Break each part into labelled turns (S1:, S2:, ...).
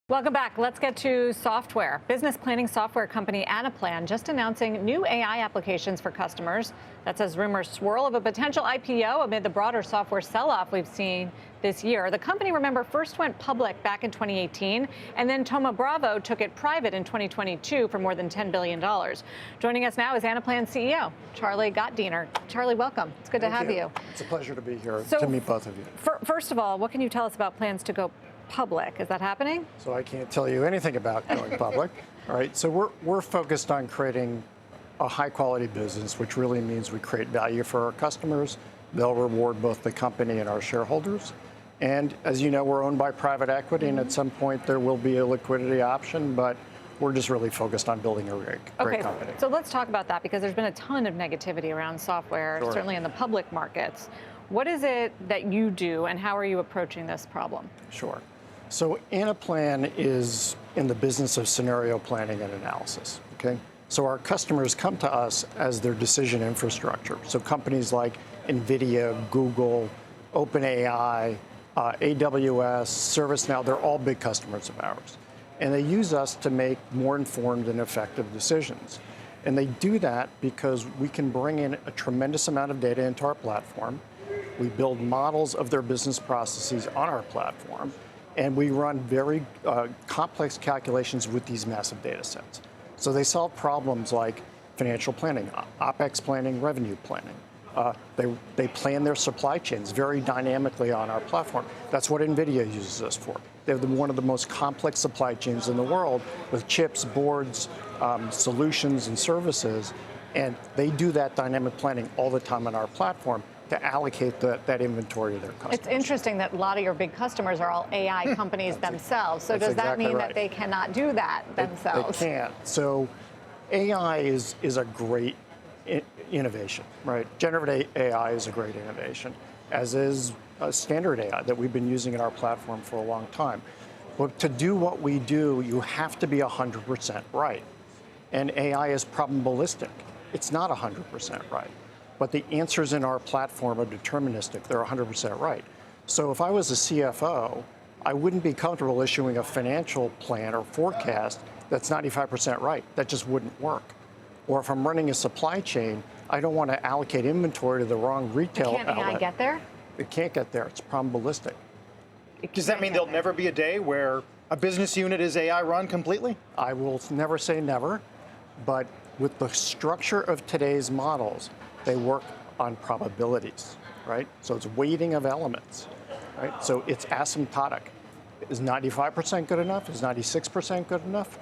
S1: Welcome back. Let's get to software. Business planning software company Anaplan just announcing new AI applications for customers. That's as rumors swirl of a potential IPO amid the broader software sell-off we've seen this year. The company, remember, first went public back in 2018, and then Thoma Bravo took it private in 2022 for more than $10 billion. Joining us now is Anaplan CEO, Charlie Gottdiener. Charlie, welcome. It's good to have you.
S2: It's a pleasure to be here, to meet both of you.
S1: First of all, what can you tell us about plans to go public? Is that happening?
S2: So I can't tell you anything about going public. All right, so we're focused on creating a high quality business, which really means we create value for our customers. They'll reward both the company and our shareholders. And as you know, we're owned by private equity, and at some point there will be a liquidity option, but we're just really focused on building a great company.
S1: So let's talk about that, because there's been a ton of negativity around software, certainly in the public markets. What is it that you do, and how are you approaching this problem?
S2: Sure. So Anaplan is in the business of scenario planning and analysis, okay? So our customers come to us as their decision infrastructure. So companies like NVIDIA, Google, OpenAI, AWS, ServiceNow, they're all big customers of ours. And they use us to make more informed and effective decisions. And they do that because we can bring in a tremendous amount of data into our platform. We build models of their business processes on our platform. And we run very complex calculations with these massive data sets. So they solve problems like financial planning, OpEx planning, revenue planning. They plan their supply chains very dynamically on our platform. That's what NVIDIA uses us for. They have one of the most complex supply chains in the world with chips, boards, solutions, and services. And they do that dynamic planning all the time on our platform to allocate that inventory to their customers.
S1: It's interesting that a lot of your big customers are all AI companies themselves. So does that mean that they cannot do that themselves?
S2: They can't. So AI is a great innovation, right? Generative AI is a great innovation, as is standard AI that we've been using in our platform for a long time. But to do what we do, you have to be 100% right. And AI is probabilistic. It's not 100% right. But the answers in our platform are deterministic. They're 100% right. So if I was a CFO, I wouldn't be comfortable issuing a financial plan or forecast that's 95% right. That just wouldn't work. Or if I'm running a supply chain, I don't want to allocate inventory to the wrong retail outlet.
S1: Can't AI get there?
S2: It can't get there. It's probabilistic.
S3: Does that mean there'll never be a day where a business unit is AI run completely?
S2: I will never say never, but with the structure of today's models, they work on probabilities, right? So it's weighting of elements, right? So it's asymptotic. Is 95% good enough? Is 96% good enough?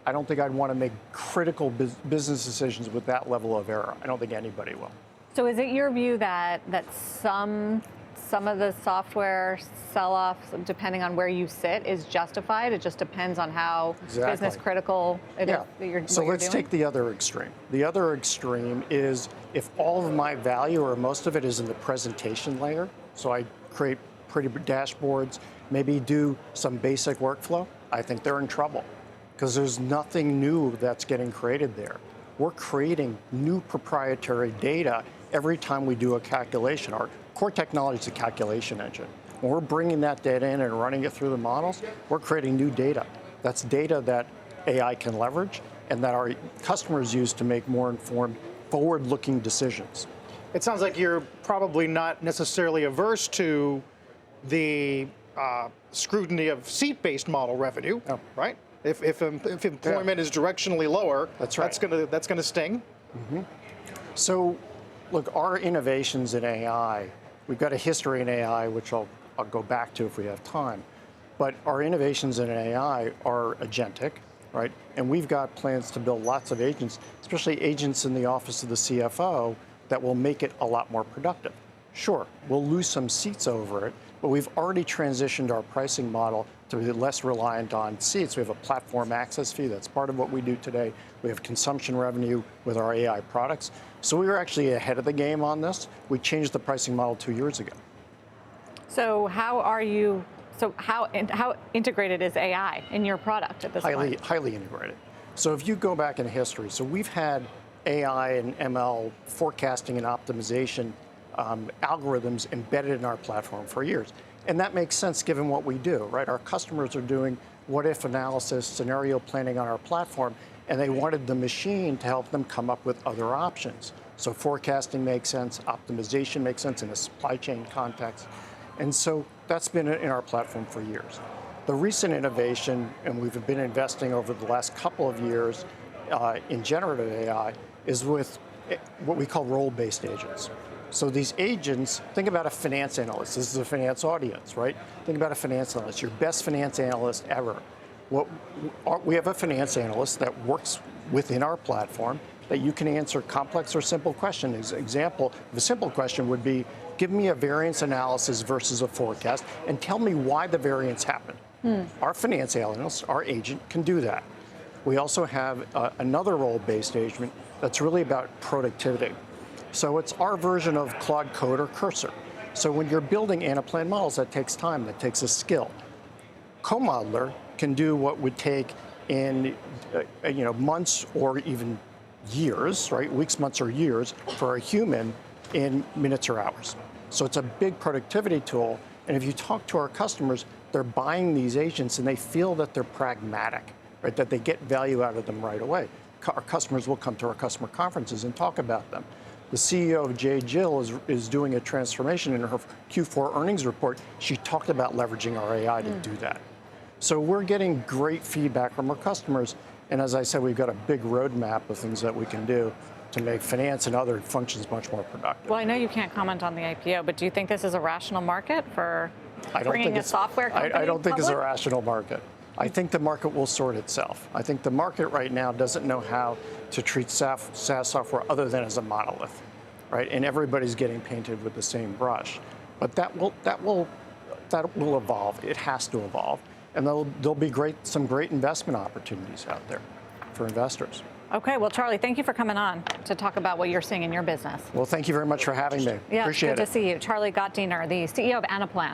S2: I don't think I'd want to make critical business decisions with that level of error. I don't think anybody will.
S1: So is it your view that some of the software sell-offs, depending on where you sit, is justified? It just depends on how business critical it is that you're
S2: So let's take the other extreme. The other extreme is if all of my value or most of it is in the presentation layer, so I create pretty dashboards, maybe do some basic workflow, I think they're in trouble because there's nothing new that's getting created there. We're creating new proprietary data every time we do a calculation. Our core technology is a calculation engine. When we're bringing that data in and running it through the models, we're creating new data. That's data that AI can leverage and that our customers use to make more informed, forward-looking decisions.
S3: It sounds like you're probably not necessarily averse to the scrutiny of seat-based model revenue, right? If employment is directionally lower, that's going to sting.
S2: Mm-hmm. So, look, our innovations in AI, we've got a history in AI, which I'll go back to if we have time. But our innovations in AI are agentic, right? And we've got plans to build lots of agents, especially agents in the office of the CFO, that will make it a lot more productive. Sure, we'll lose some seats over it, but we've already transitioned our pricing model to be less reliant on seats. We have a platform access fee. That's part of what we do today. We have consumption revenue with our AI products. So we were actually ahead of the game on this. We changed the pricing model 2 years ago.
S1: So how integrated is AI in your product at this point?
S2: Highly integrated. So if you go back in history, so we've had AI and ML forecasting and optimization algorithms embedded in our platform for years. And that makes sense given what we do, right? Our customers are doing what-if analysis, scenario planning on our platform, and they wanted the machine to help them come up with other options. So forecasting makes sense, optimization makes sense in a supply chain context. And so that's been in our platform for years. The recent innovation, and we've been investing over the last couple of years in generative AI, is with what we call role-based agents. So these agents, think about a finance analyst. This is a finance audience, right? Think about a finance analyst, your best finance analyst ever. We have a finance analyst that works within our platform that you can answer complex or simple questions. Example of a simple question would be, give me a variance analysis versus a forecast and tell me why the variance happened. Our finance analyst, our agent, can do that. We also have another role-based agent that's really about productivity. So it's our version of Claude Code or Cursor. So when you're building Anaplan models, that takes time, that takes a skill. Co-modeler can do what would take in months or even years, right? Weeks, months, or years for a human in minutes or hours. So it's a big productivity tool. And if you talk to our customers, they're buying these agents and they feel that they're pragmatic, right? That they get value out of them right away. Our customers will come to our customer conferences and talk about them. The CEO of Jill is doing a transformation. In her Q4 earnings report, she talked about leveraging our AI to do that. So we're getting great feedback from our customers. And as I said, we've got a big roadmap of things that we can do to make finance and other functions much more productive.
S1: Well, I know you can't comment on the IPO, but do you think this is a rational market for bringing a software company
S2: I don't think it's a
S1: public?
S2: rational market. I think the market will sort itself. I think the market right now doesn't know how to treat SaaS software other than as a monolith, right? And everybody's getting painted with the same brush. But that will evolve. It has to evolve. And there'll be some great investment opportunities out there for investors.
S1: Okay, well, Charlie, thank you for coming on to talk about what you're seeing in your business.
S2: Well, thank you very much for having me.
S1: Yeah,
S2: Appreciate it.
S1: Good to see you. Charlie Gottdiener, the CEO of Anaplan.